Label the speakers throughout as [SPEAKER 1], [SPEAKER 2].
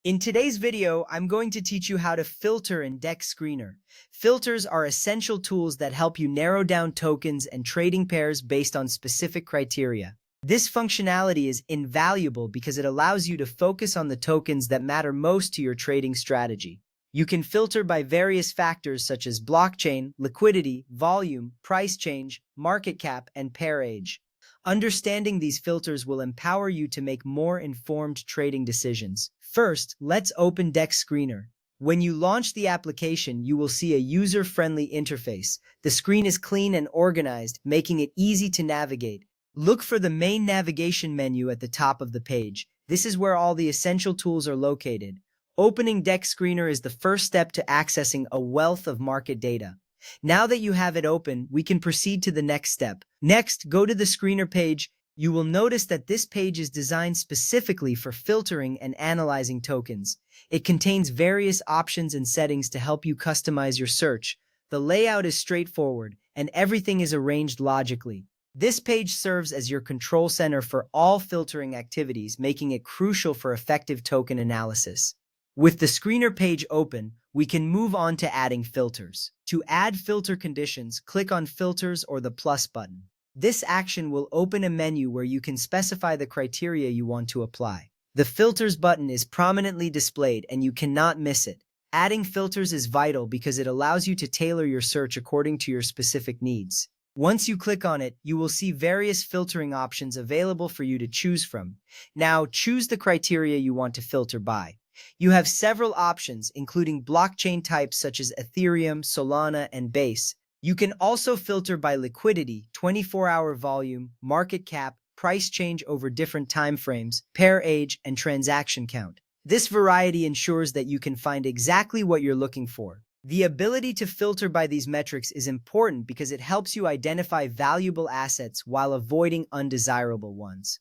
[SPEAKER 1] In today's video, I'm going to teach you how to filter in DEX Screener. Filters are essential tools that help you narrow down tokens and trading pairs based on specific criteria. This functionality is invaluable because it allows you to focus on the tokens that matter most to your trading strategy. You can filter by various factors such as blockchain, liquidity, volume, price change, market cap, and pair age. Understanding these filters will empower you to make more informed trading decisions. First, let's open DEX Screener. When you launch the application, you will see a user-friendly interface. The screen is clean and organized, making it easy to navigate. Look for the main navigation menu at the top of the page. This is where all the essential tools are located. Opening DEX Screener is the first step to accessing a wealth of market data. Now that you have it open, we can proceed to the next step. Next, go to the Screener page. You will notice that this page is designed specifically for filtering and analyzing tokens. It contains various options and settings to help you customize your search. The layout is straightforward, and everything is arranged logically. This page serves as your control center for all filtering activities, making it crucial for effective token analysis. With the Screener page open, we can move on to adding filters. To add filter conditions, click on Filters or the plus button. This action will open a menu where you can specify the criteria you want to apply. The Filters button is prominently displayed and you cannot miss it. Adding filters is vital because it allows you to tailor your search according to your specific needs. Once you click on it, you will see various filtering options available for you to choose from. Now, choose the criteria you want to filter by. You have several options, including blockchain types such as Ethereum, Solana, and Base. You can also filter by liquidity, 24-hour volume, market cap, price change over different time frames, pair age, and transaction count. This variety ensures that you can find exactly what you're looking for. The ability to filter by these metrics is important because it helps you identify valuable assets while avoiding undesirable ones.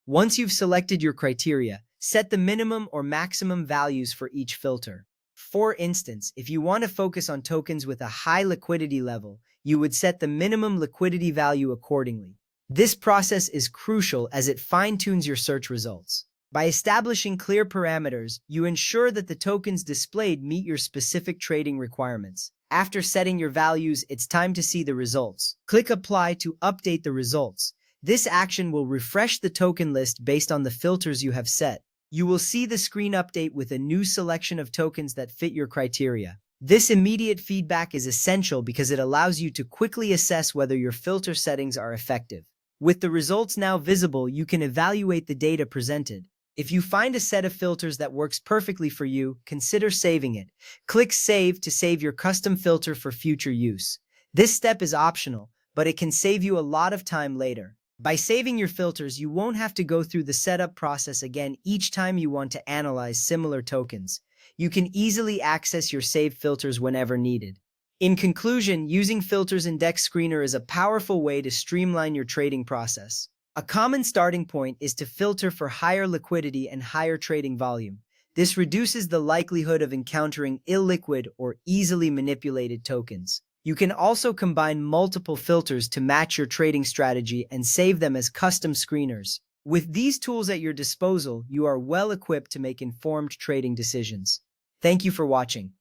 [SPEAKER 1] Once you've selected your criteria, set the minimum or maximum values for each filter. For instance, if you want to focus on tokens with a high liquidity level, you would set the minimum liquidity value accordingly. This process is crucial as it fine-tunes your search results. By establishing clear parameters, you ensure that the tokens displayed meet your specific trading requirements. After setting your values, it's time to see the results. Click Apply to update the results. This action will refresh the token list based on the filters you have set. You will see the screen update with a new selection of tokens that fit your criteria. This immediate feedback is essential because it allows you to quickly assess whether your filter settings are effective. With the results now visible, you can evaluate the data presented. If you find a set of filters that works perfectly for you, consider saving it. Click Save to save your custom filter for future use. This step is optional, but it can save you a lot of time later. By saving your filters, you won't have to go through the setup process again each time you want to analyze similar tokens. You can easily access your saved filters whenever needed. In conclusion, using filters in DEX Screener is a powerful way to streamline your trading process. A common starting point is to filter for higher liquidity and higher trading volume. This reduces the likelihood of encountering illiquid or easily manipulated tokens. You can also combine multiple filters to match your trading strategy and save them as custom screeners. With these tools at your disposal, you are well equipped to make informed trading decisions. Thank you for watching.